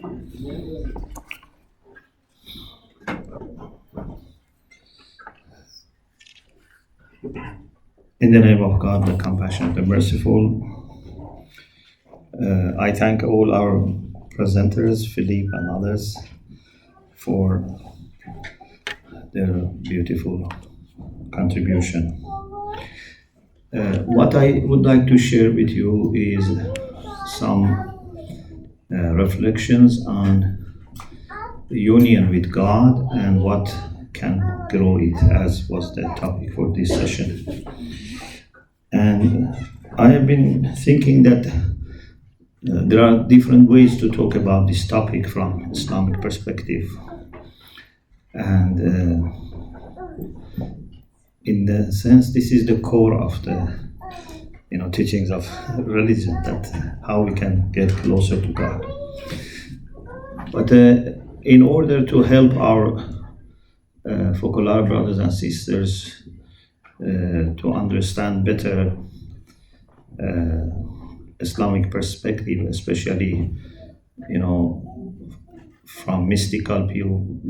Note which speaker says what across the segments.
Speaker 1: In the name of God, the compassionate, the merciful, I thank all our presenters, Philippe and others, for their beautiful contribution. What I would like to share with you is some reflections on the union with God and what can grow it, as was the topic for this session. And I have been thinking that there are different ways to talk about this topic from Islamic perspective. And in the sense, this is the core of the teachings of religion, that how we can get closer to God. But in order to help our Fcocolaore brothers and sisters to understand better Islamic perspective, especially from mystical view,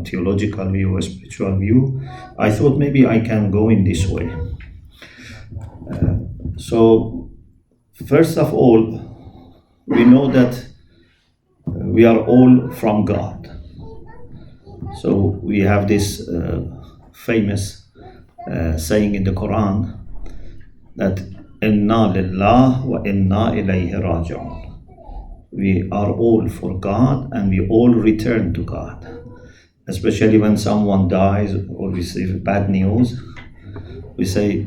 Speaker 1: theological view, spiritual view, I thought maybe I can go in this way. So first of all, we know that we are all from God. So we have this famous saying in the Quran that Inna lillah wa inna ilayhi raji'un. We are all for God and we all return to God. Especially when someone dies or receives bad news, we say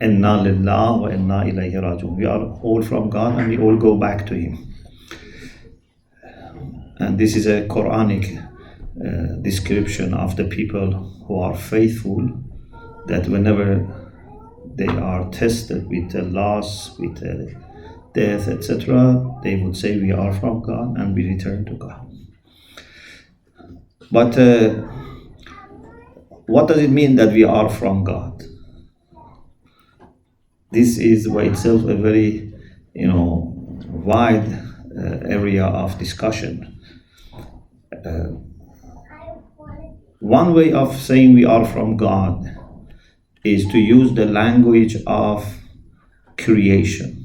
Speaker 1: Inna lillah wa inna ilayhi raji'un. We are all from God and we all go back to Him. And this is a Quranic description of the people who are faithful, that whenever they are tested with a loss, with a death, etc., they would say we are from God and we return to God. But what does it mean that we are from God? This is by itself a very wide area of discussion. One way of saying we are from God is to use the language of creation.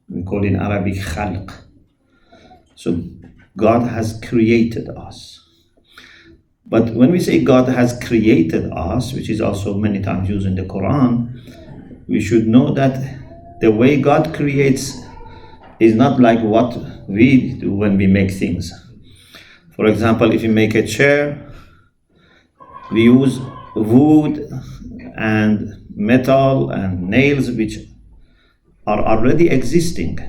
Speaker 1: We call it in Arabic khalq. So God has created us. But when we say God has created us, which is also many times used in the Quran, we should know that the way God creates is not like what we do when we make things. For example, if you make a chair, we use wood and metal and nails which are already existing.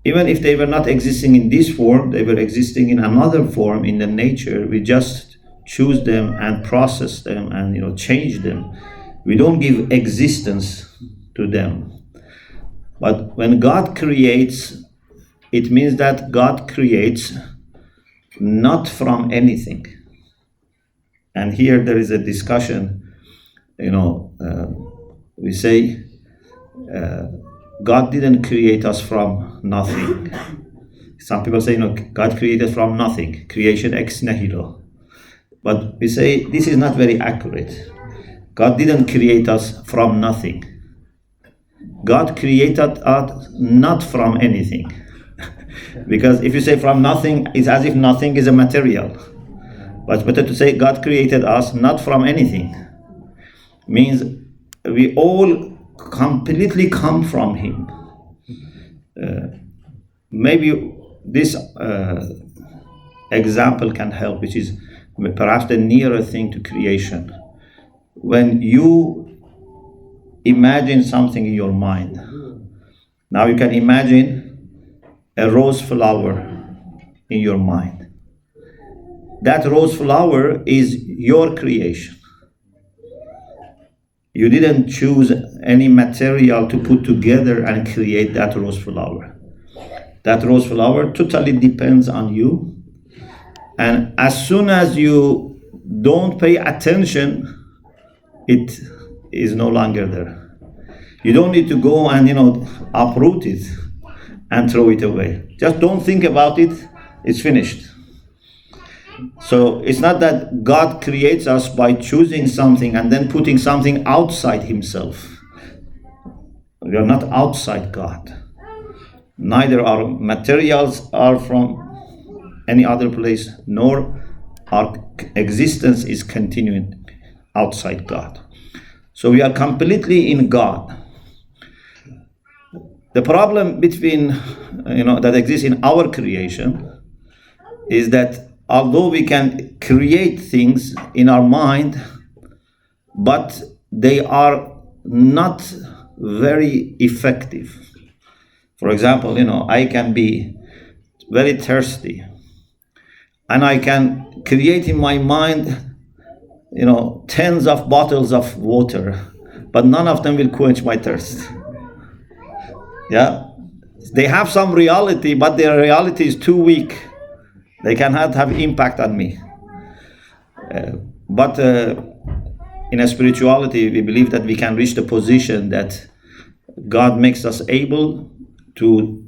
Speaker 1: Even if they were not existing in this form, they were existing in another form in the nature. We just choose them and process them and change them. We don't give existence to them. But when God creates, it means that God creates not from anything. And here there is a discussion, we say God didn't create us from nothing. Some people say, God created from nothing, creation ex nihilo. But we say this is not very accurate. God didn't create us from nothing. God created us not from anything. Because if you say from nothing, it's as if nothing is a material. But it's better to say God created us not from anything. Means we all completely come from Him. Maybe this example can help, which is perhaps the nearer thing to creation. When you imagine something in your mind, now you can imagine a rose flower in your mind. That rose flower is your creation. You didn't choose any material to put together and create that rose flower. That rose flower totally depends on you. And as soon as you don't pay attention, it is no longer there. You don't need to go and uproot it and throw it away. Just don't think about it it's finished. So it's not that God creates us by choosing something and then putting something outside himself. We are not outside God. Neither our materials are from any other place, nor our existence is continuing outside God. So we are completely in God. The problem between, that exists in our creation is that although we can create things in our mind, but they are not very effective. For example, I can be very thirsty, and I can create in my mind, tens of bottles of water, but none of them will quench my thirst. Yeah, they have some reality, but their reality is too weak. They cannot have impact on me. But in a spirituality, we believe that we can reach the position that God makes us able to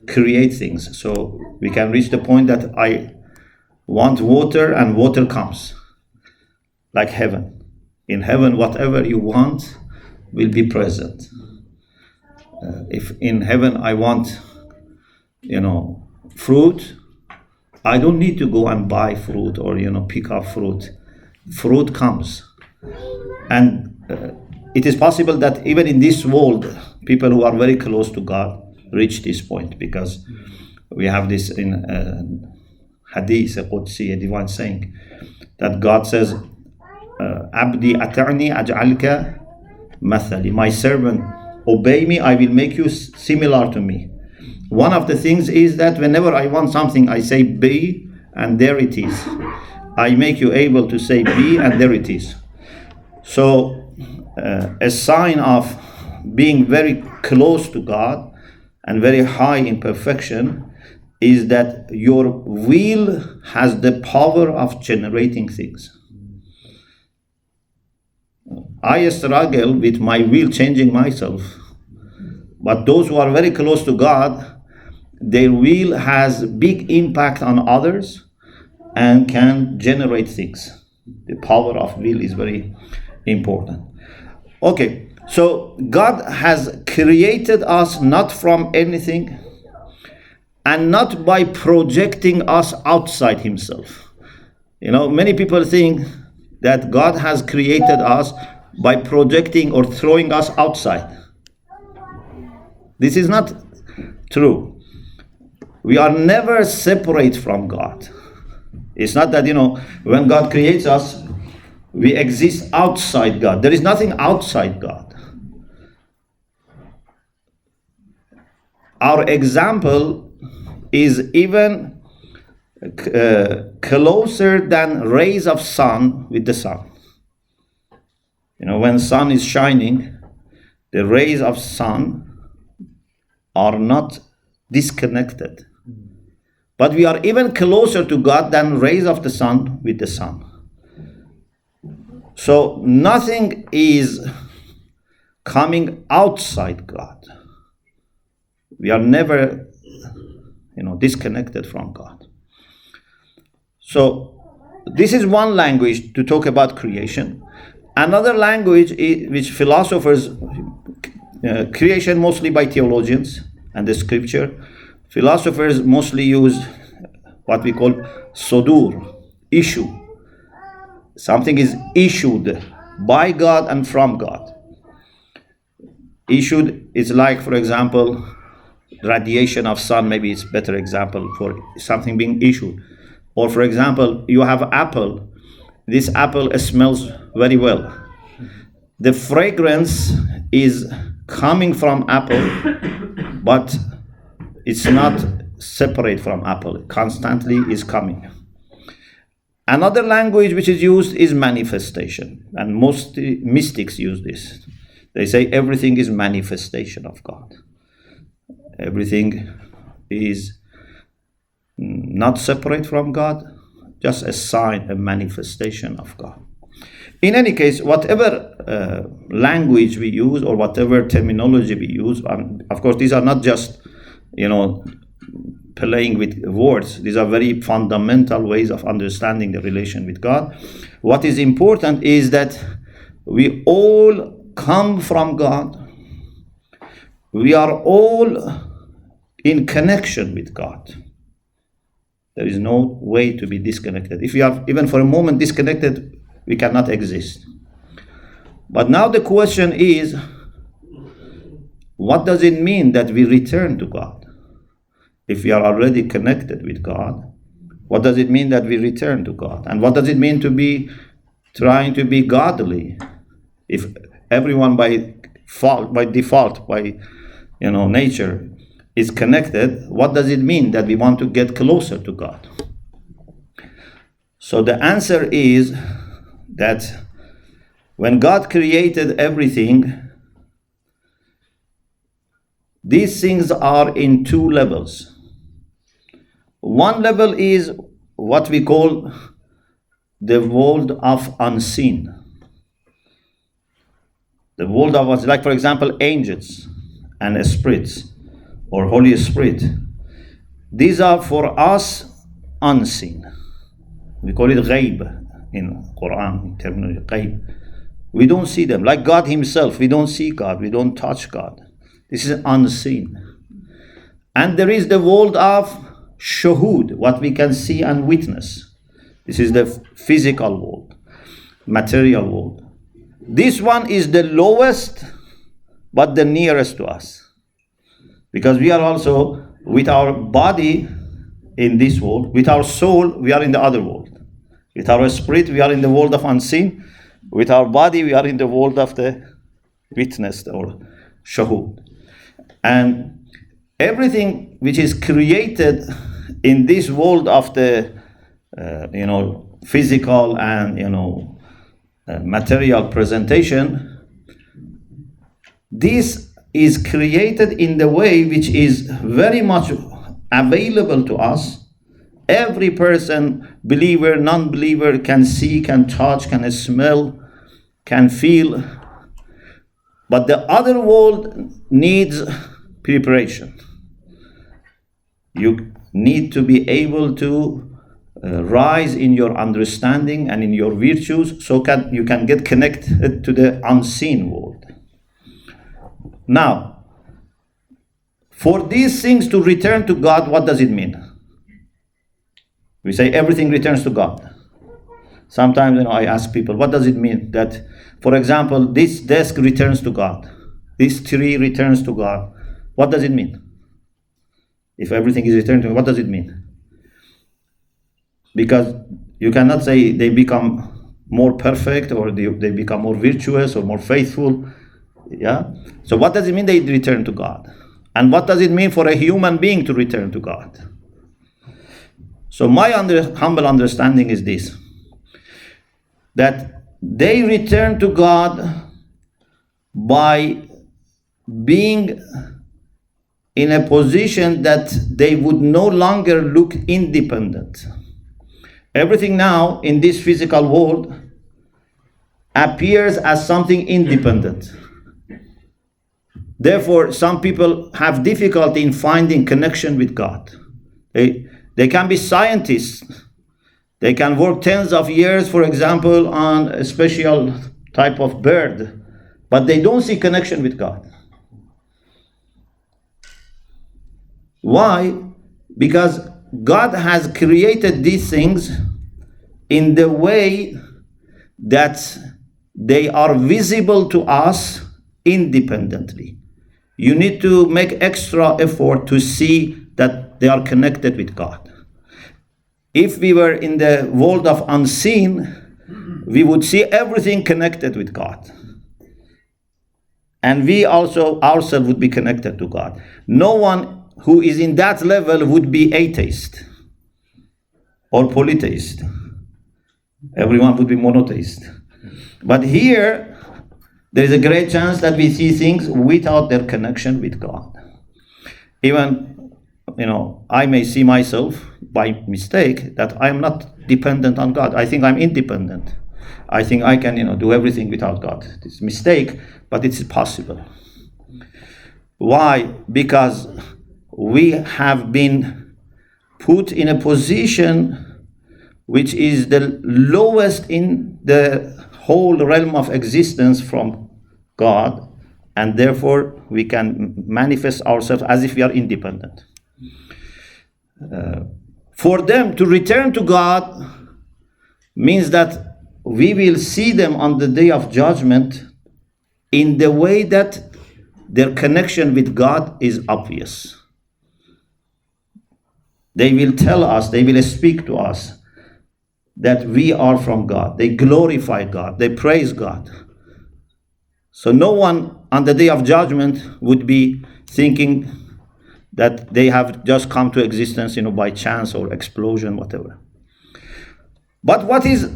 Speaker 1: create things. So we can reach the point that I want water and water comes, like heaven. In heaven, whatever you want will be present. If in heaven I want, fruit, I don't need to go and buy fruit or, pick up fruit. Fruit comes. And it is possible that even in this world, people who are very close to God reach this point, because we have this in Hadith, a Qudsi, a divine saying, that God says, Abdi ata'ni aj'alka mathali. My servant, obey me, I will make you similar to me. One of the things is that whenever I want something, I say be, and there it is. I make you able to say be, and there it is. So a sign of being very close to God and very high in perfection is that your will has the power of generating things. I struggle with my will changing myself, but those who are very close to God, their will has big impact on others and can generate things. The power of will is very important. Okay, so God has created us not from anything and not by projecting us outside himself. Many people think that God has created us by projecting or throwing us outside. This is not true. We are never separate from God. It's not that, when God creates us, we exist outside God. There is nothing outside God. Our example is even closer than rays of sun with the sun. When sun is shining, the rays of sun are not disconnected. But we are even closer to God than rays of the sun with the sun. So nothing is coming outside God. We are never, disconnected from God. So this is one language to talk about creation. Another language which philosophers, creation mostly by theologians and the scripture, philosophers mostly use what we call sodur, issue. Something is issued by God and from God. Issued is like, for example, radiation of sun, maybe it's a better example for something being issued. Or for example, you have apple. This apple smells very well. The fragrance is coming from apple, but it's not separate from apple. It constantly is coming. Another language which is used is manifestation, and most mystics use this. They say everything is manifestation of God. Everything is not separate from God, just a sign, a manifestation of God. In any case, whatever language we use or whatever terminology we use, of course, these are not just, playing with words. These are very fundamental ways of understanding the relation with God. What is important is that we all come from God. We are all in connection with God. There is no way to be disconnected. If we are even for a moment disconnected, we cannot exist. But now the question is, what does it mean that we return to God? If we are already connected with God, what does it mean that we return to God? And what does it mean to be trying to be godly? If everyone by default, by nature is connected, what does it mean that we want to get closer to God? So the answer is that when God created everything, these things are in two levels. One level is what we call the world of unseen. The world of what's like, for example, angels and spirits or Holy Spirit. These are for us unseen. We call it ghaib in Quran, in terminology, ghaib. We don't see them. Like God himself, we don't see God, we don't touch God. This is unseen. And there is the world of shuhud, what we can see and witness. This is the physical world, material world. This one is the lowest, but the nearest to us. Because we are also, with our body in this world, with our soul, we are in the other world. With our spirit, we are in the world of unseen. With our body, we are in the world of the witnessed or shuhud. And everything which is created in this world of the, physical and, material presentation, this is created in the way which is very much available to us. Every person, believer, non-believer, can see, can touch, can smell, can feel. But the other world needs preparation. You need to be able to rise in your understanding and in your virtues so you can get connected to the unseen world. Now, for these things to return to God, what does it mean? We say everything returns to God. Sometimes I ask people, what does it mean that, for example, this desk returns to God, this tree returns to God? What does it mean? If everything is returned to God, what does it mean? Because you cannot say they become more perfect or they become more virtuous or more faithful. Yeah. So what does it mean they return to God? And what does it mean for a human being to return to God? So my humble understanding is this, that they return to God by being in a position that they would no longer look independent. Everything now in this physical world appears as something independent. Therefore, some people have difficulty in finding connection with God. They can be scientists. They can work tens of years, for example, on a special type of bird, but they don't see connection with God. Why? Because God has created these things in the way that they are visible to us independently. You need to make extra effort to see that they are connected with God. If we were in the world of unseen, we would see everything connected with God. And we also ourselves would be connected to God. No one who is in that level would be atheist or polytheist. Everyone would be monotheist. But here, there is a great chance that we see things without their connection with God. Even, I may see myself by mistake that I am not dependent on God. I think I'm independent. I think I can, do everything without God. It's a mistake, but it's possible. Why? Because we have been put in a position which is the lowest in the whole realm of existence from God, and therefore we can manifest ourselves as if we are independent. For them to return to God means that we will see them on the day of judgment in the way that their connection with God is obvious. They will tell us, they will speak to us that we are from God. They glorify God, they praise God. So no one on the day of judgment would be thinking that they have just come to existence, by chance or explosion, whatever. But what is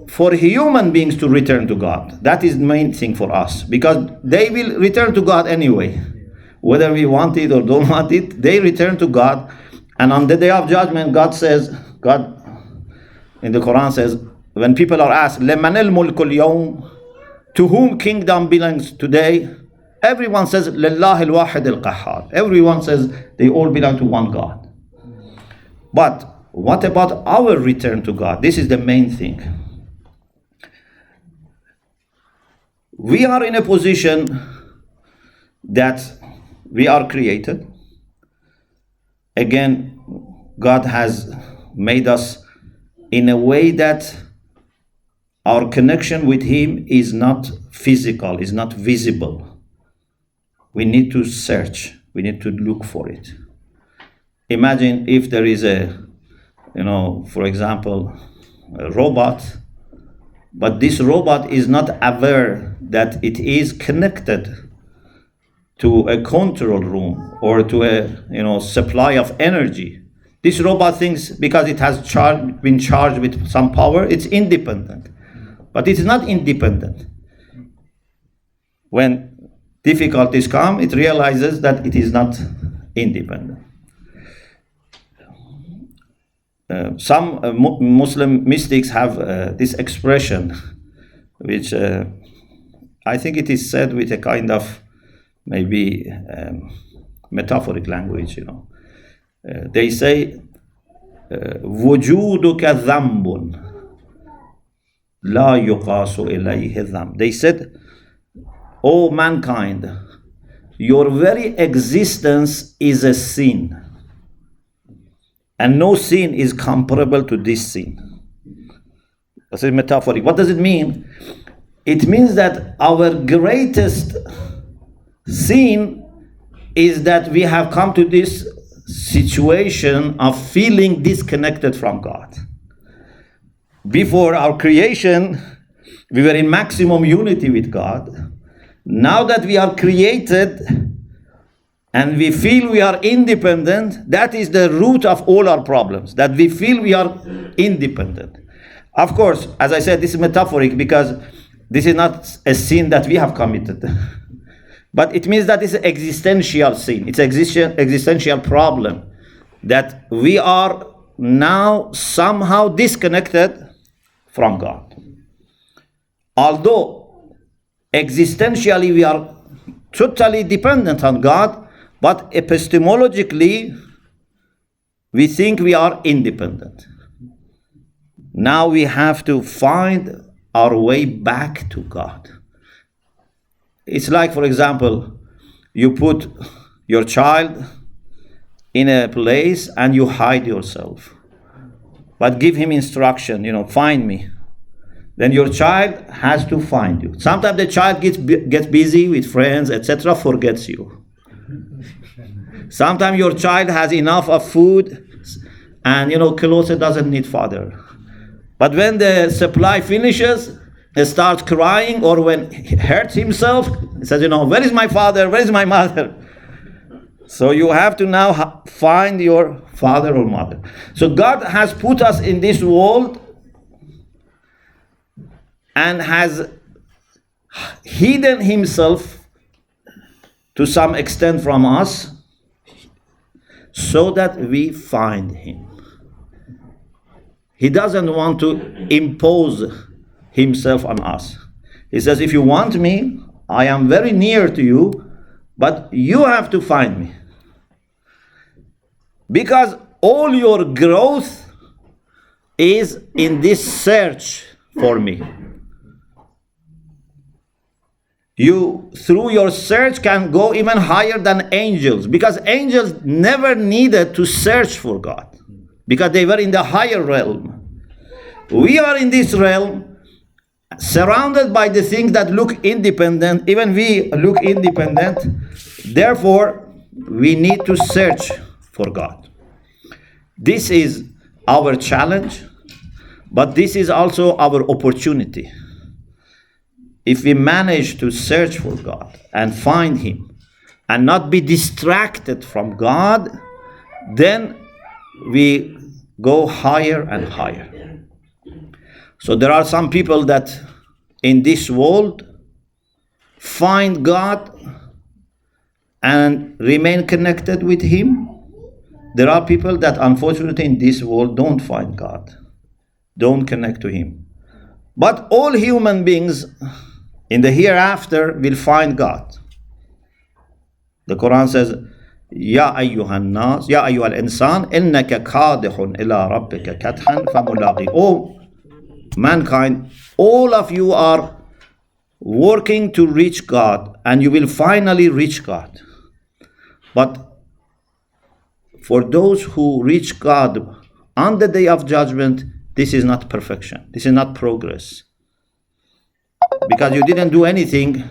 Speaker 1: for human beings to return to God? That is the main thing for us, because they will return to God anyway. Whether we want it or don't want it, they return to God. And on the day of judgment, God in the Quran says, when people are asked, لَمَنَ الْمُلْكُ الْيَوْمِ, to whom kingdom belongs today? Everyone says, لِلَّهِ الْوَاحِدِ الْقَهَّارِ. Everyone says they all belong to one God. But what about our return to God? This is the main thing. We are in a position that we are created. Again, God has made us in a way that our connection with Him is not physical, is not visible. We need to search, we need to look for it. Imagine if there is for example, a robot, but this robot is not aware that it is connected to a control room or to a supply of energy. This robot thinks because it has been charged with some power, it's independent. But it is not independent. When difficulties come, it realizes that it is not independent. Some Muslim mystics have this expression, which I think it is said with a kind of maybe metaphoric language. They say, وجودك ذنب لا يقاس إليه ذنب. They said, "O mankind, your very existence is a sin, and no sin is comparable to this sin." That's a metaphoric. What does it mean? It means that our greatest sin is that we have come to this situation of feeling disconnected from God. Before our creation, we were in maximum unity with God. Now that we are created and we feel we are independent, that is the root of all our problems, that we feel we are independent. Of course, as I said, this is metaphoric because this is not a sin that we have committed. But it means that it's an existential sin. It's an existential problem that we are now somehow disconnected from God. Although existentially we are totally dependent on God, but epistemologically we think we are independent. Now we have to find our way back to God. It's like, for example, you put your child in a place and you hide yourself, but give him instruction, find me. Then your child has to find you. Sometimes the child gets busy with friends, etc., forgets you. Sometimes your child has enough of food and, closer doesn't need father. But when the supply finishes, he starts crying, or when he hurts himself, he says, where is my father? Where is my mother? So you have to now find your father or mother. So God has put us in this world and has hidden himself to some extent from us so that we find him. He doesn't want to impose himself on us. He says, if you want me, I am very near to you, but you have to find me. Because all your growth is in this search for me. You, through your search, can go even higher than angels, because angels never needed to search for God, because they were in the higher realm. We are in this realm, surrounded by the things that look independent. Even we look independent. Therefore, we need to search for God. This is our challenge, but this is also our opportunity. If we manage to search for God and find Him and not be distracted from God, then we go higher and higher. So there are some people that in this world find God and remain connected with Him. There are people that unfortunately in this world don't find God, don't connect to Him. But all human beings in the hereafter will find God. The Quran says, Ya ayyuhan nas, Ya ayyuhal insan, innaka kadihun ila rabbika kadhan famulaqi. Oh mankind, all of you are working to reach God, and you will finally reach God. But for those who reach God on the day of judgment, this is not perfection. This is not progress. Because you didn't do anything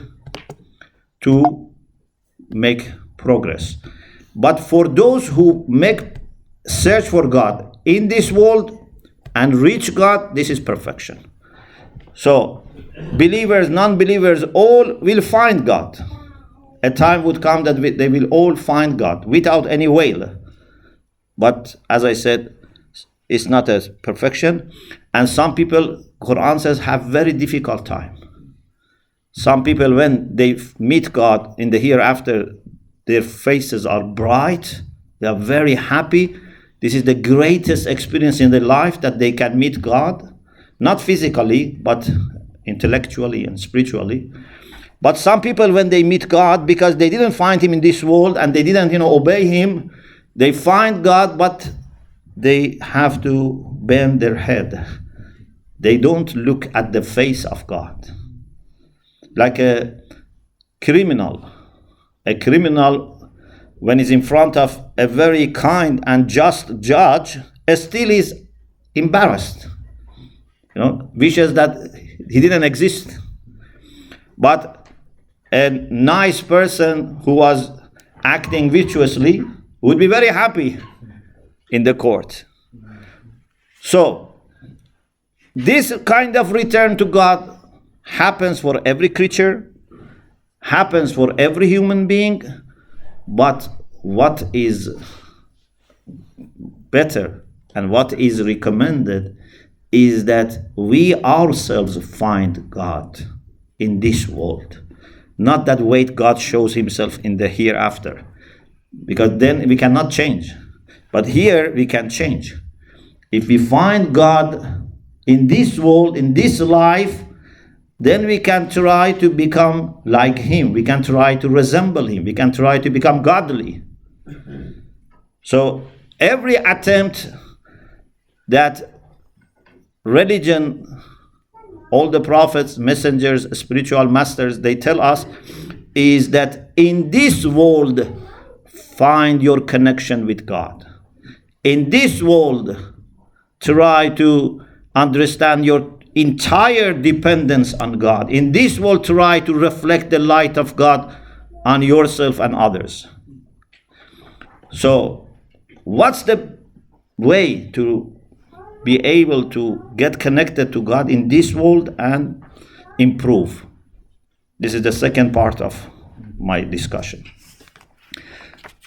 Speaker 1: to make progress. But for those who search for God in this world and reach God, this is perfection. So believers, non-believers, all will find God. A time would come that they will all find God without any veil. But as I said, it's not a perfection. And some people, Quran says, have very difficult time. Some people, when they meet God in the hereafter, their faces are bright. They are very happy. This is the greatest experience in their life, that they can meet God. Not physically, but intellectually and spiritually. But some people, when they meet God, because they didn't find Him in this world and they didn't, obey Him, they find God, but they have to bend their head. They don't look at the face of God. Like a criminal. A criminal, when he's in front of a very kind and just judge, still is embarrassed. Wishes that he didn't exist. But a nice person who was acting virtuously would be very happy in the court. So, this kind of return to God happens for every creature, happens for every human being, but what is better and what is recommended is that we ourselves find God in this world. Not that wait God shows Himself in the hereafter, because then we cannot change. But here we can change. If we find God in this world, in this life, then we can try to become like Him. We can try to resemble Him. We can try to become godly. So every attempt that religion, all the prophets, messengers, spiritual masters, they tell us is that in this world, find your connection with God. In this world, try to understand your entire dependence on God. In this world, try to reflect the light of God on yourself and others. So, what's the way to be able to get connected to God in this world and improve? This is the second part of my discussion.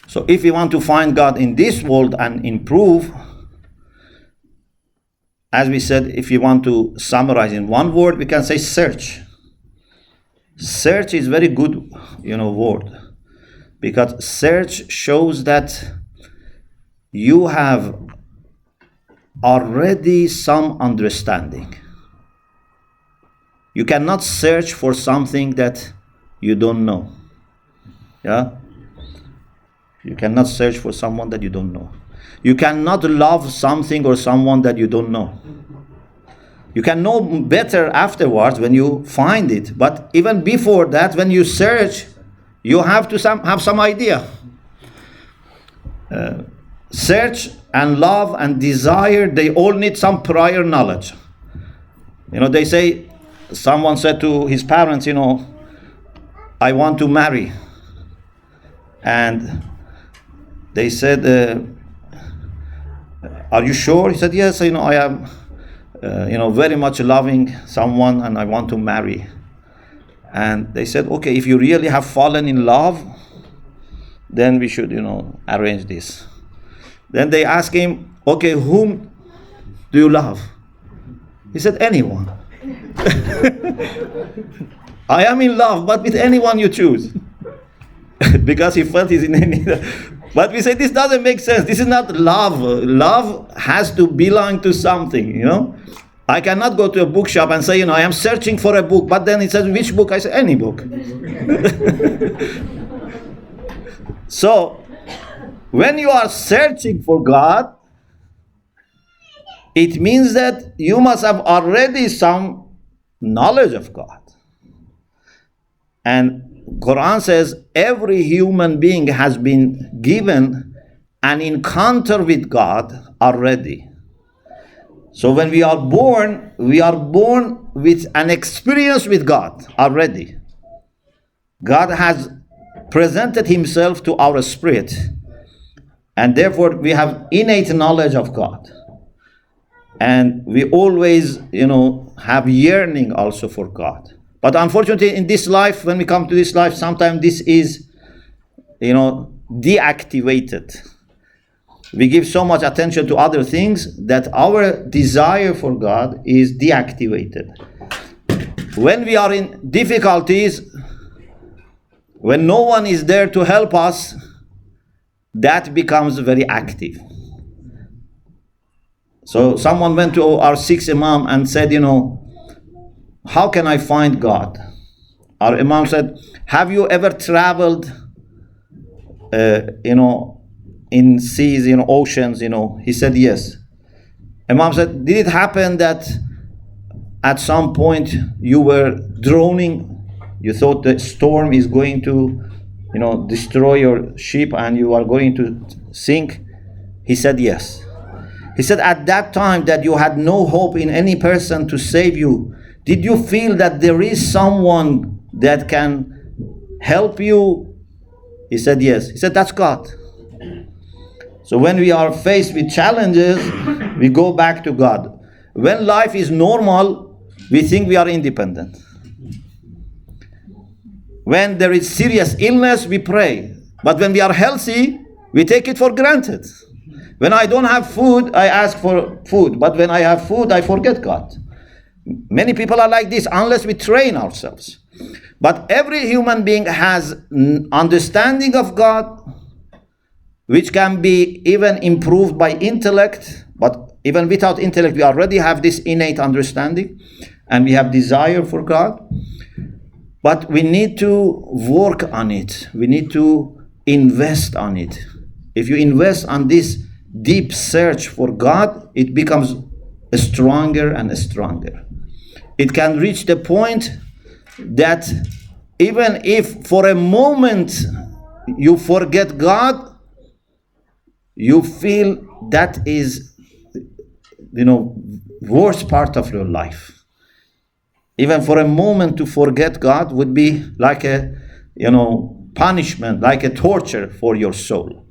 Speaker 1: So, if you want to find God in this world and improve, as we said, if you want to summarize in one word, we can say search. Search is very good, word, because search shows that you have already some understanding. You cannot search for something that you don't know. Yeah? You cannot search for someone that you don't know. You cannot love something or someone that you don't know. You can know better afterwards when you find it. But even before that, when you search, you have to have some idea. Search and love and desire, they all need some prior knowledge. They say, someone said to his parents, I want to marry. And they said, are you sure? He said, yes, I am, very much loving someone and I want to marry. And they said, okay, if you really have fallen in love, then we should, arrange this. Then they asked him, okay, whom do you love? He said, anyone. I am in love, but with anyone you choose. Because he felt he's in any. But we say this doesn't make sense. This is not love. Love has to belong to something, I cannot go to a bookshop and say, I am searching for a book. But then it says, which book? I say, any book. So, when you are searching for God, it means that you must have already some knowledge of God. And Quran says every human being has been given an encounter with God already. So when we are born with an experience with God already. God has presented himself to our spirit. And therefore we have innate knowledge of God. And we always, have yearning also for God. But unfortunately in this life, when we come to this life, sometimes this is, deactivated. We give so much attention to other things that our desire for God is deactivated. When we are in difficulties, when no one is there to help us, that becomes very active. So someone went to our sixth Imam and said, how can I find God? Our Imam said, have you ever traveled, in seas, oceans, He said, yes. Imam said, did it happen that at some point you were drowning? You thought the storm is going to, destroy your ship and you are going to sink? He said, yes. He said, at that time that you had no hope in any person to save you, did you feel that there is someone that can help you? He said, yes. He said, that's God. So when we are faced with challenges, we go back to God. When life is normal, we think we are independent. When there is serious illness, we pray. But when we are healthy, we take it for granted. When I don't have food, I ask for food. But when I have food, I forget God. Many people are like this unless we train ourselves. But every human being has understanding of God, which can be even improved by intellect. But even without intellect, we already have this innate understanding. And we have desire for God. But we need to work on it. We need to invest on it. If you invest on this deep search for God, it becomes stronger and stronger. It can reach the point that even if for a moment you forget God, you feel that is, worst part of your life. Even for a moment to forget God would be like a, punishment, like a torture for your soul.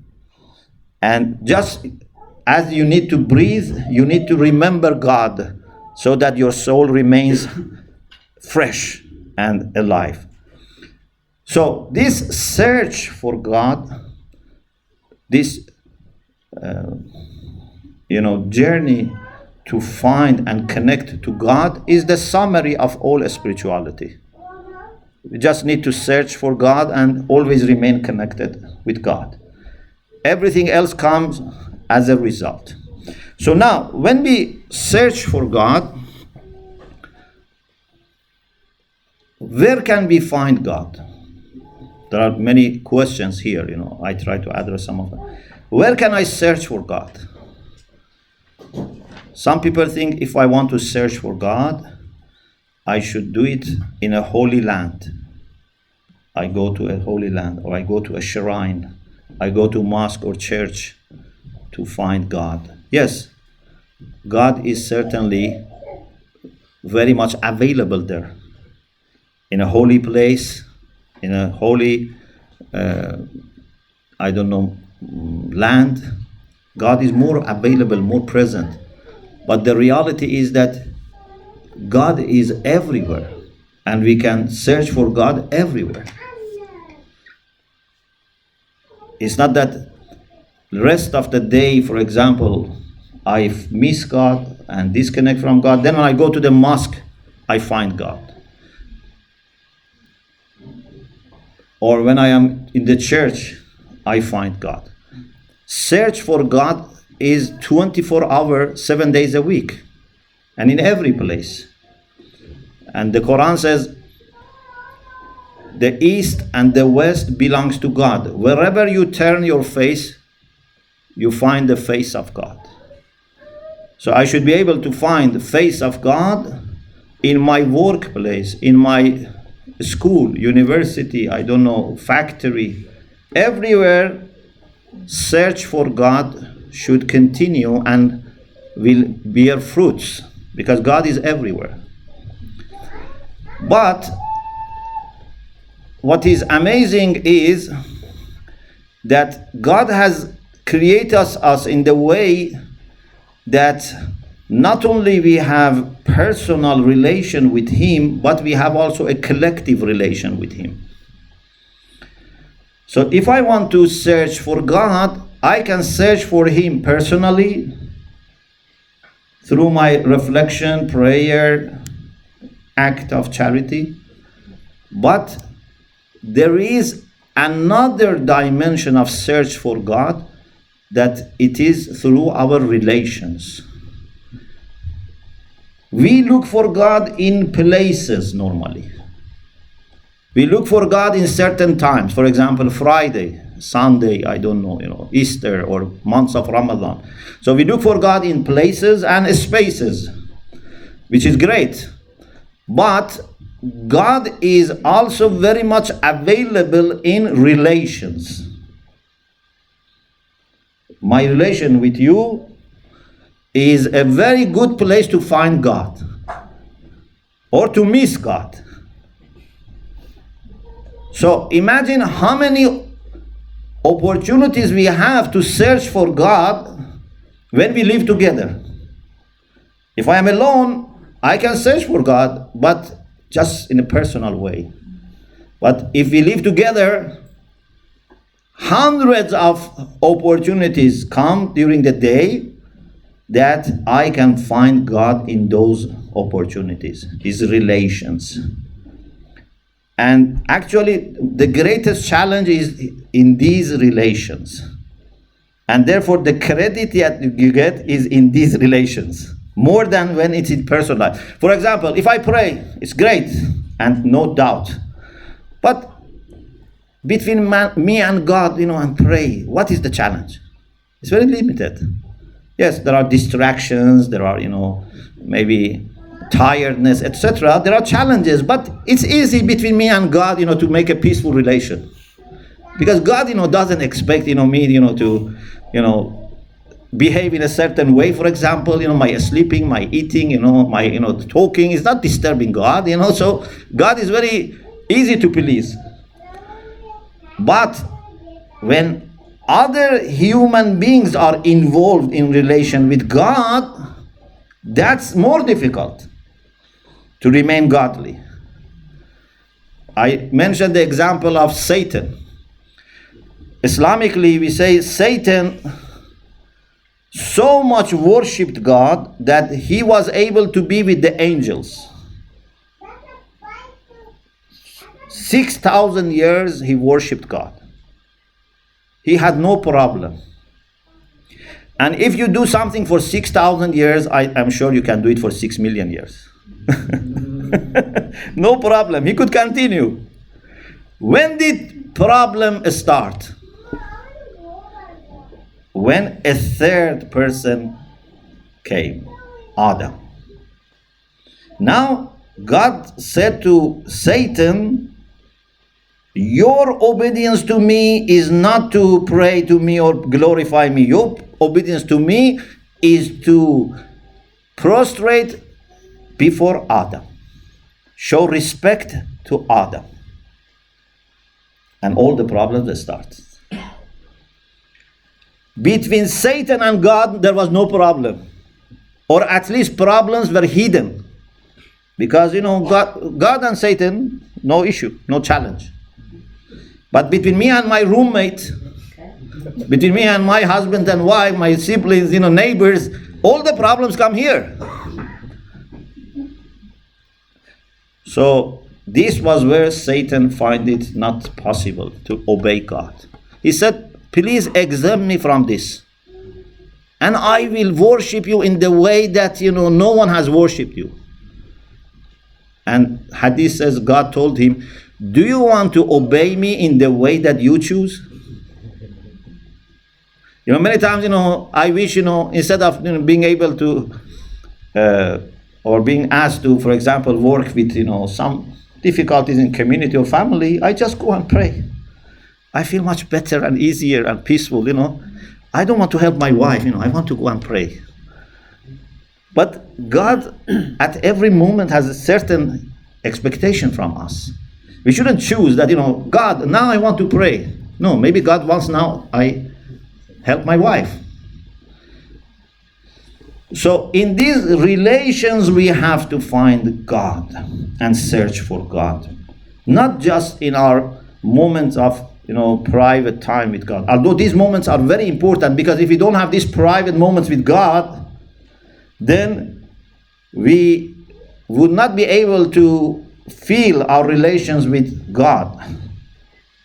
Speaker 1: And just as you need to breathe, you need to remember God so that your soul remains fresh and alive. So this search for God, this journey to find and connect to God is the summary of all spirituality. We just need to search for God and always remain connected with God. Everything else comes as a result. So now, when we search for God, where can we find God? There are many questions here, I try to address some of them. Where can I search for God? Some people think if I want to search for God, I should do it in a holy land. I go to a holy land, or I go to a shrine. I go to mosque or church to find God. Yes, God is certainly very much available there. In a holy place, in a holy, land, God is more available, more present. But the reality is that God is everywhere, and we can search for God everywhere. It's not that the rest of the day, for example, I miss God and disconnect from God. Then when I go to the mosque, I find God. Or when I am in the church, I find God. Search for God is 24 hours, 7 days a week, and in every place. And the Quran says, the east and the west belongs to God. Wherever you turn your face, you find the face of God. So I should be able to find the face of God in my workplace, in my school, university, factory. Everywhere, search for God should continue and will bear fruits, because God is everywhere. But what is amazing is that God has created us in the way that not only we have personal relation with Him, but we have also a collective relation with Him. So if I want to search for God, I can search for Him personally through my reflection, prayer, act of charity. But there is another dimension of search for God, that it is through our relations. We look for God in places normally. We look for God in certain times. For example, Friday, Sunday, Easter, or months of Ramadan. So we look for God in places and spaces, which is great. But God is also very much available in relations. My relation with you is a very good place to find God or to miss God. So imagine how many opportunities we have to search for God when we live together. If I am alone, I can search for God, but just in a personal way. But if we live together, hundreds of opportunities come during the day that I can find God in those opportunities, His relations. And actually, the greatest challenge is in these relations. And therefore, the credit that you get is in these relations, more than when it's in personal life. For example, if I pray, it's great, and no doubt. But between me and God, and pray, what is the challenge? It's very limited. Yes, there are distractions, there are, maybe tiredness, etc. There are challenges, but it's easy between me and God, to make a peaceful relation. Because God, doesn't expect, me, to, behave in a certain way. For example, my sleeping, my eating, my, talking is not disturbing God, so God is very easy to please. But when other human beings are involved in relation with God, that's more difficult to remain godly. I mentioned the example of Satan. Islamically, we say Satan so much worshipped God that he was able to be with the angels. 6,000 years he worshipped God. He had no problem. And if you do something for 6,000 years, I'm sure you can do it for 6 million years. No problem. He could continue. When did problem start? When a third person came, Adam. Now, God said to Satan, your obedience to me is not to pray to me or glorify me. Your obedience to me is to prostrate before Adam. Show respect to Adam. And all the problems start. Between Satan and God, there was no problem. Or at least problems were hidden. Because, God and Satan, no issue, no challenge. But between me and my roommate, between me and my husband and wife, my siblings, neighbors, all the problems come here. So this was where Satan find it not possible to obey God. He said, please exempt me from this. And I will worship you in the way that, no one has worshipped you. And Hadith says, God told him, do you want to obey me in the way that you choose? Many times, I wish, instead of being able to, or being asked to, for example, work with, some difficulties in community or family, I just go and pray. I feel much better and easier and peaceful, I don't want to help my wife, I want to go and pray. But God, at every moment, has a certain expectation from us. We shouldn't choose that, God, now I want to pray. No, maybe God wants now I help my wife. So in these relations, we have to find God and search for God. Not just in our moments of, private time with God. Although these moments are very important, because if we don't have these private moments with God, then we would not be able to feel our relations with God.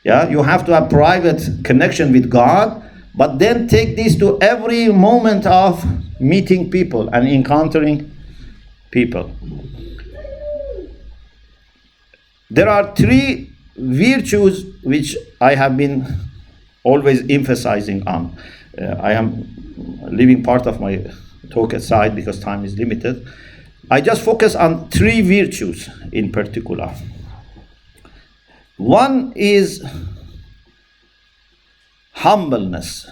Speaker 1: Yeah, you have to have private connection with God, but then take this to every moment of meeting people and encountering people. There are three virtues which I have been always emphasizing on. I am leaving part of my talk aside because time is limited. I just focus on three virtues in particular. One is humbleness.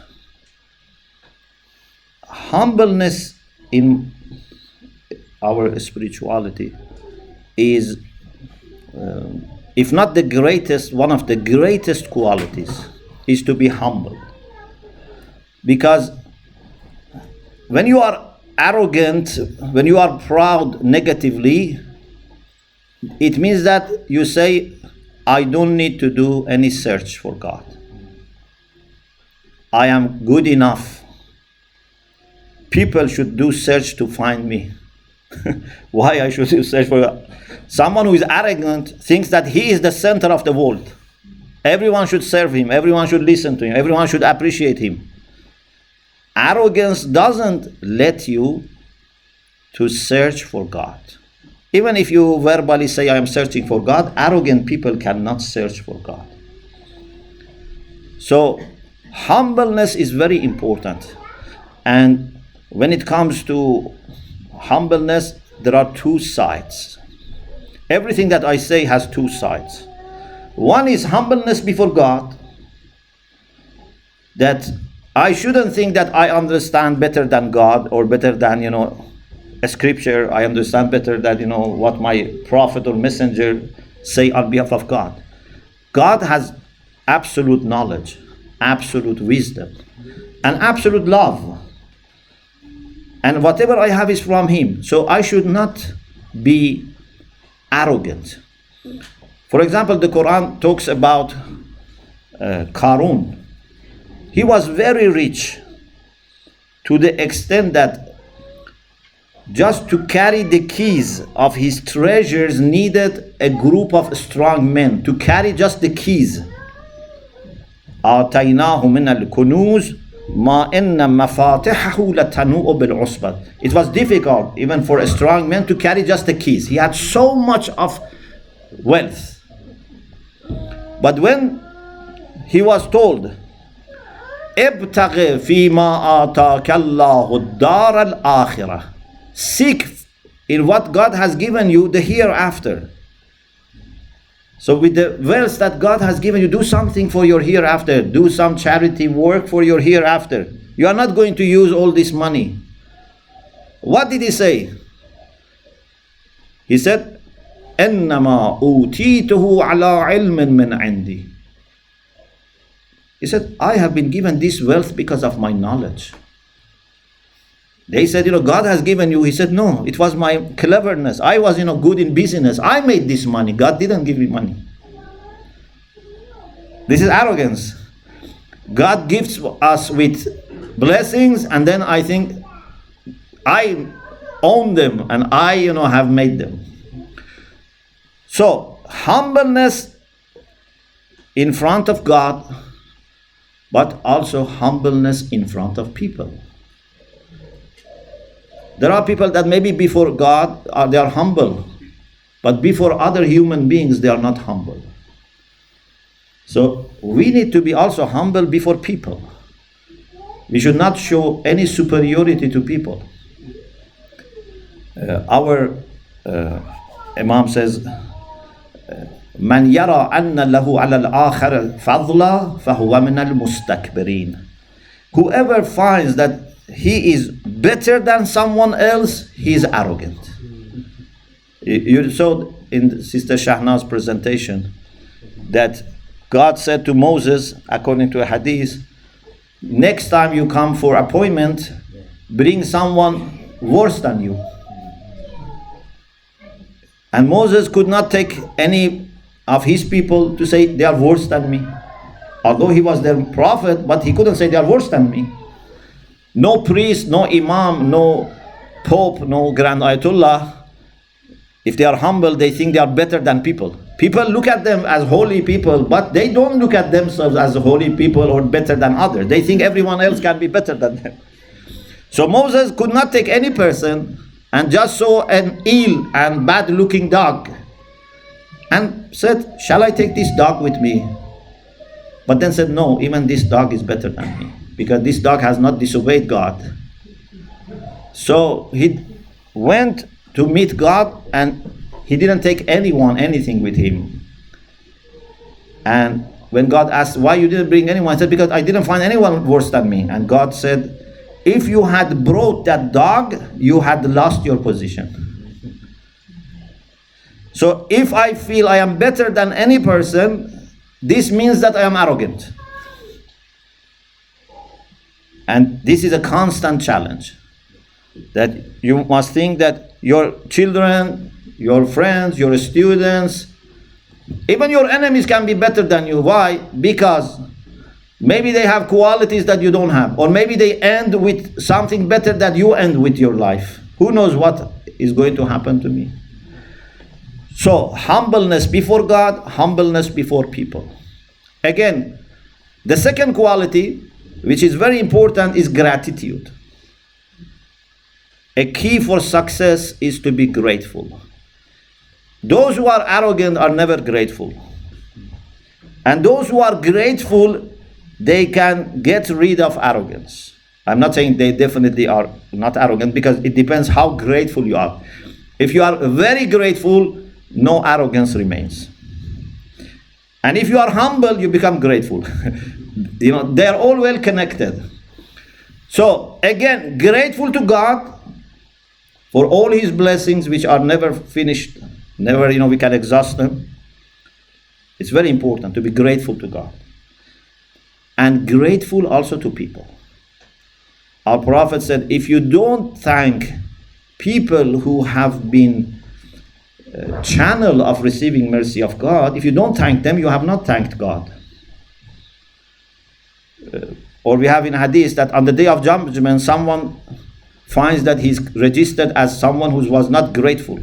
Speaker 1: Humbleness in our spirituality is, if not the greatest, one of the greatest qualities is to be humble. Because when you are arrogant, when you are proud negatively, it means that you say, I don't need to do any search for God. I am good enough. People should do search to find me. Why I should do search for God? Someone who is arrogant thinks that he is the center of the world. Everyone should serve him. Everyone should listen to him. Everyone should appreciate him. Arrogance doesn't let you to search for God. Even if you verbally say, I am searching for God, arrogant people cannot search for God. So, humbleness is very important. And when it comes to humbleness, there are two sides. Everything that I say has two sides. One is humbleness before God, that I shouldn't think that I understand better than God or better than, a scripture. I understand better than, what my prophet or messenger say on behalf of God. God has absolute knowledge, absolute wisdom, and absolute love. And whatever I have is from him. So I should not be arrogant. For example, the Quran talks about Qarun. He was very rich to the extent that just to carry the keys of his treasures needed a group of strong men to carry just the keys. آتيناه من الكنوز ما إن مفاتحه لتنوء بالعصبة. It was difficult even for a strong man to carry just the keys. He had so much of wealth. But when he was told, ابتغ فيما آتاك الله الدار الآخرة, seek in what God has given you the hereafter. So with the wealth that God has given you, do something for your hereafter. Do some charity work for your hereafter. You are not going to use all this money. What did he say? He said, إنما أوتيته على علم من عندي. He said, I have been given this wealth because of my knowledge. They said, God has given you. He said, no, it was my cleverness. I was, good in business. I made this money. God didn't give me money. This is arrogance. God gives us with blessings, and then I think I own them and I, have made them. So, humbleness in front of God, but also humbleness in front of people. There are people that maybe before God they are humble, but before other human beings they are not humble. So we need to be also humble before people. We should not show any superiority to people. Our Imam says, من يرى أن له على الآخر فضلا فهو من المستكبرين. Whoever finds that he is better than someone else, he is arrogant. You saw in Sister Shahna's presentation that God said to Moses, according to a hadith, next time you come for appointment, bring someone worse than you. And Moses could not take any of his people to say they are worse than me. Although he was their prophet, but he couldn't say they are worse than me. No priest, no imam, no pope, no grand ayatollah. If they are humble, they think they are better than people. People look at them as holy people, but they don't look at themselves as holy people or better than others. They think everyone else can be better than them. So Moses could not take any person and just saw an ill and bad looking dog and said, shall I take this dog with me? But then said, no, even this dog is better than me, because this dog has not disobeyed God. So he went to meet God, and he didn't take anything with him. And when God asked, why you didn't bring anyone? He said, because I didn't find anyone worse than me. And God said, if you had brought that dog, you had lost your position. So if I feel I am better than any person, this means that I am arrogant. And this is a constant challenge. That you must think that your children, your friends, your students, even your enemies can be better than you. Why? Because maybe they have qualities that you don't have. Or maybe they end with something better that you end with your life. Who knows what is going to happen to me? So, humbleness before God, humbleness before people. Again, the second quality, which is very important, is gratitude. A key for success is to be grateful. Those who are arrogant are never grateful. And those who are grateful, they can get rid of arrogance. I'm not saying they definitely are not arrogant, because it depends how grateful you are. If you are very grateful, no arrogance remains. And if you are humble, you become grateful. They are all well connected. So again, grateful to God for all his blessings, which are never finished, never, we can exhaust them. It's very important to be grateful to God. And grateful also to people. Our Prophet said, if you don't thank people who have been channel of receiving mercy of God, if you don't thank them, you have not thanked God. Or we have in hadith that on the day of judgment, someone finds that he's registered as someone who was not grateful.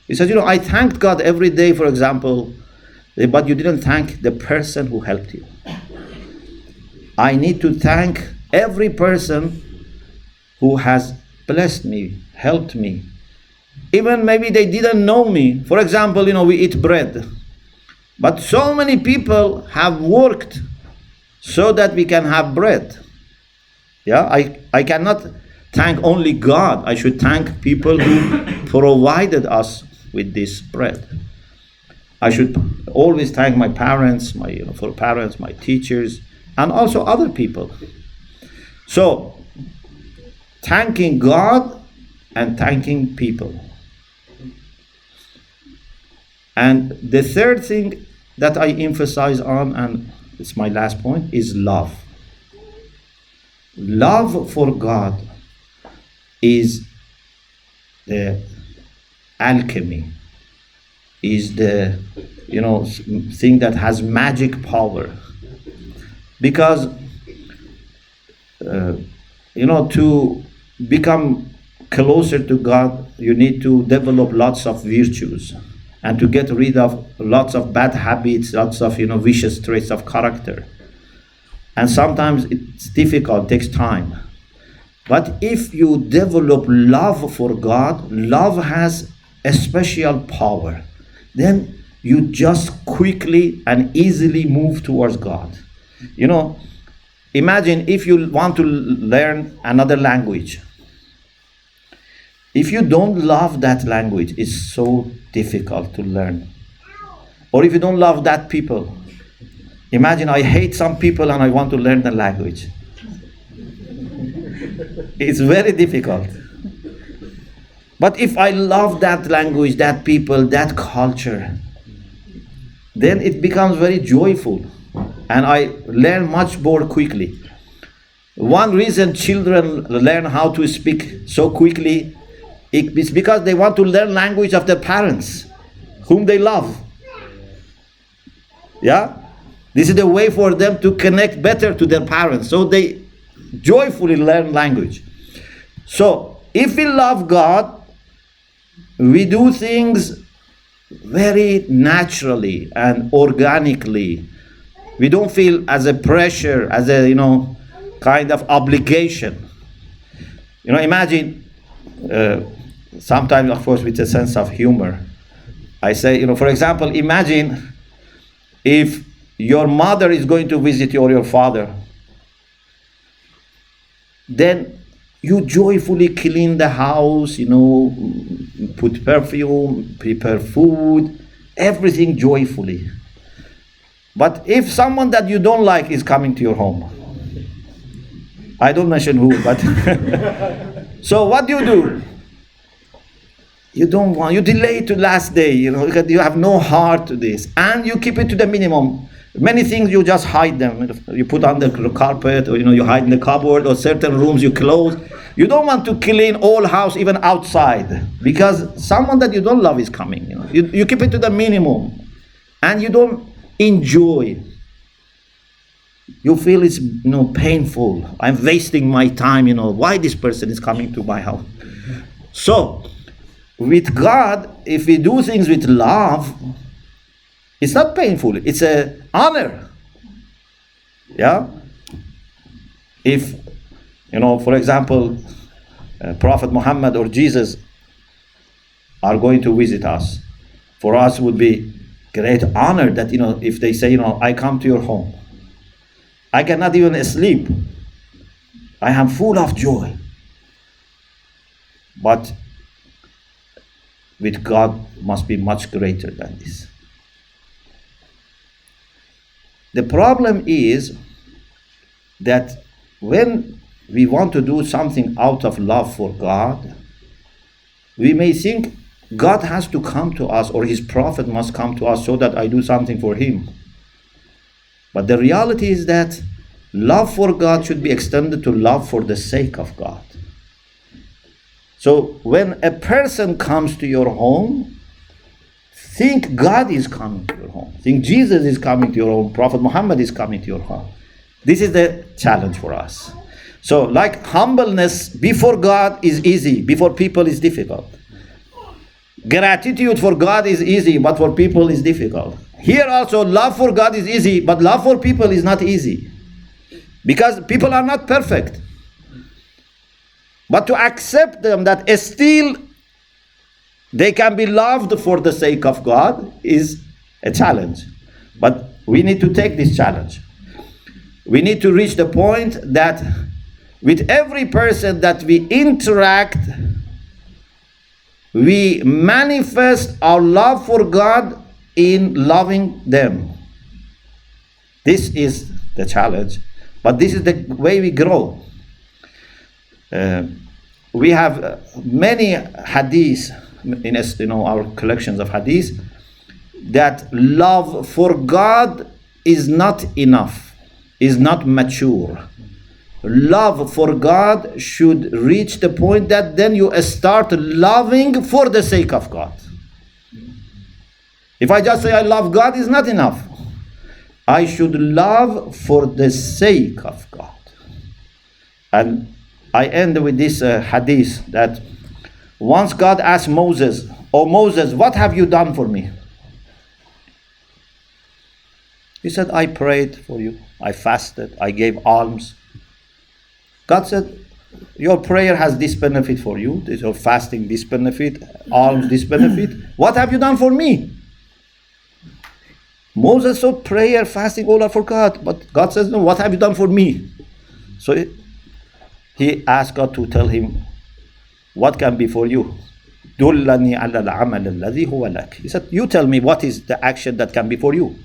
Speaker 1: He says, I thanked God every day, for example, but you didn't thank the person who helped you. I need to thank every person who has blessed me, helped me. Even maybe they didn't know me. For example, we eat bread. But so many people have worked so that we can have bread. Yeah, I cannot thank only God. I should thank people who provided us with this bread. I should always thank my parents, my teachers, and also other people. So, thanking God and thanking people. And the third thing that I emphasize on, and it's my last point, is love. Love for God is the alchemy, is the thing that has magic power. Because to become closer to God, you need to develop lots of virtues and to get rid of lots of bad habits, lots of vicious traits of character. And sometimes it's difficult, takes time. But if you develop love for God, love has a special power. Then you just quickly and easily move towards God. Imagine if you want to learn another language. If you don't love that language, it's so difficult to learn. Or if you don't love that people. Imagine I hate some people and I want to learn the language. It's very difficult. But if I love that language, that people, that culture, then it becomes very joyful and I learn much more quickly. One reason children learn how to speak so quickly is because they want to learn language of their parents, whom they love. Yeah? This is the way for them to connect better to their parents. So they joyfully learn language. So if we love God, we do things very naturally and organically. We don't feel as a pressure, as a kind of obligation. Imagine sometimes, of course, with a sense of humor. I say, for example, imagine if your mother is going to visit you or your father, then you joyfully clean the house, put perfume, prepare food, everything joyfully. But if someone that you don't like is coming to your home, I don't mention who, but so what do? You delay to last day, because you have no heart to this, and you keep it to the minimum. Many things you just hide them. You put on the carpet, or you hide in the cupboard, or certain rooms you close. You don't want to clean all house, even outside, because someone that you don't love is coming. You keep it to the minimum, and you don't enjoy. You feel it's painful. I'm wasting my time. Why this person is coming to my house? So with God, if we do things with love, it's not painful. It's an honor. Yeah. If for example, Prophet Muhammad or Jesus are going to visit us, for us would be great honor that if they say I come to your home, I cannot even sleep. I am full of joy. But with God must be much greater than this. The problem is that when we want to do something out of love for God, we may think God has to come to us, or his prophet must come to us so that I do something for him. But the reality is that love for God should be extended to love for the sake of God. So when a person comes to your home, think God is coming to your home. Think Jesus is coming to your home. Prophet Muhammad is coming to your home. This is the challenge for us. So like humbleness before God is easy, before people is difficult. Gratitude for God is easy, but for people is difficult. Here also, love for God is easy, but love for people is not easy. Because people are not perfect. But to accept them that still they can be loved for the sake of God is a challenge. But we need to take this challenge. We need to reach the point that with every person that we interact, we manifest our love for God in loving them. This is the challenge, but this is the way we grow. We have many hadiths in our collections of hadiths that love for God is not enough, is not mature. Love for God should reach the point that then you start loving for the sake of God. If I just say I love God, is not enough. I should love for the sake of God. And I end with this hadith that once God asked Moses, "Oh Moses, what have you done for me?" He said, "I prayed for you, I fasted, I gave alms." God said, "Your prayer has this benefit for you, your fasting this benefit, alms this benefit. What have you done for me?" Moses thought prayer, fasting, all are for God, but God says, "No, what have you done for me?" So he asked God to tell him, "What can be for you?" "Dullani ala al-amal alladhi huwa lak." He said, "You tell me what is the action that can be for you."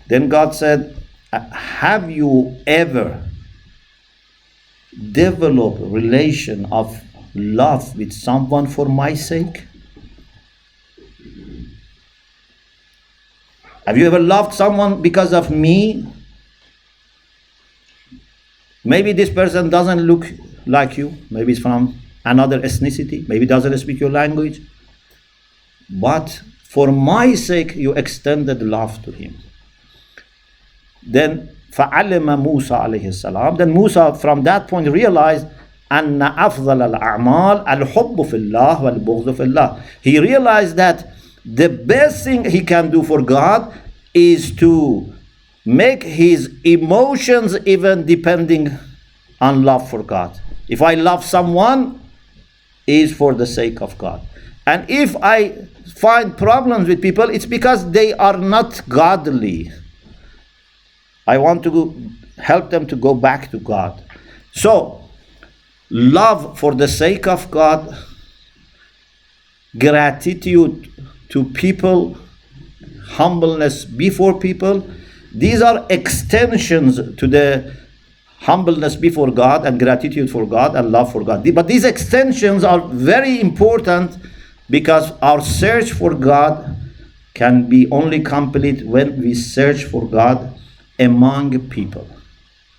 Speaker 1: Then God said, "Have you ever developed a relation of love with someone for my sake? Have you ever loved someone because of me? Maybe this person doesn't look like you. Maybe it's from another ethnicity. Maybe doesn't speak your language. But for my sake, you extended love to him." Then فَعَلِمَ مُوسَى عَلَيْهِ السَّلَامُ. Then Musa from that point realized أَنَّ أَفْضَلَ الْأَعْمَالِ الْحُبُّ فِي اللَّهِ وَالْبُغْضُ فِي اللَّهِ. He realized that the best thing he can do for God is to make his emotions even depending on love for God. If I love someone, is for the sake of God. And if I find problems with people, it's because they are not godly. I want to help them to go back to God. So, love for the sake of God, gratitude to people, humbleness before people, these are extensions to the humbleness before God and gratitude for God and love for God. But these extensions are very important because our search for God can be only complete when we search for God among people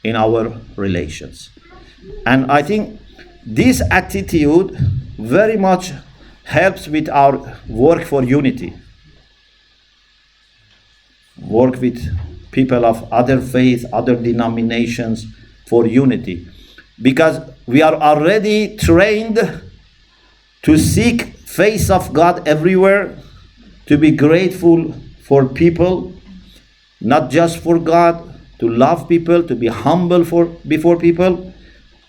Speaker 1: in our relations. And I think this attitude very much helps with our work for unity. Work with people of other faith, other denominations for unity. Because we are already trained to seek face of God everywhere, to be grateful for people, not just for God, to love people, to be humble before people,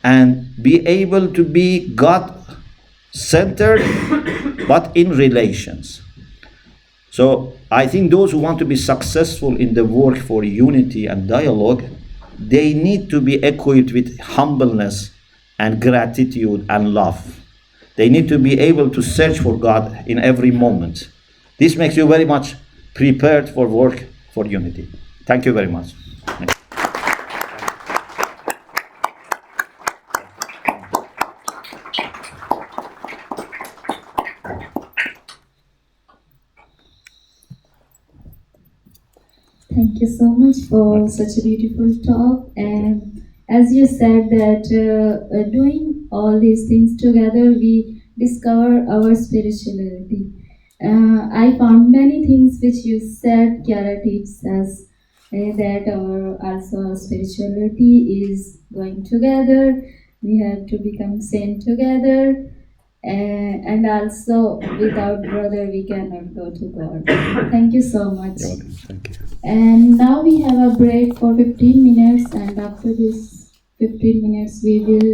Speaker 1: and be able to be God-centered, but in relations. So I think those who want to be successful in the work for unity and dialogue, they need to be equipped with humbleness and gratitude and love. They need to be able to search for God in every moment. This makes you very much prepared for work for unity. Thank you very much.
Speaker 2: Thank you so much for such a beautiful talk. And as you said that doing all these things together, we discover our spirituality. I found many things which you said, Kiara teaches us that our spirituality is going together. We have to become saint together. And also, without brother, we cannot go to God. Thank you so much.
Speaker 1: You're welcome. Thank you.
Speaker 2: And now we have a break for 15 minutes, and after this 15 minutes, we will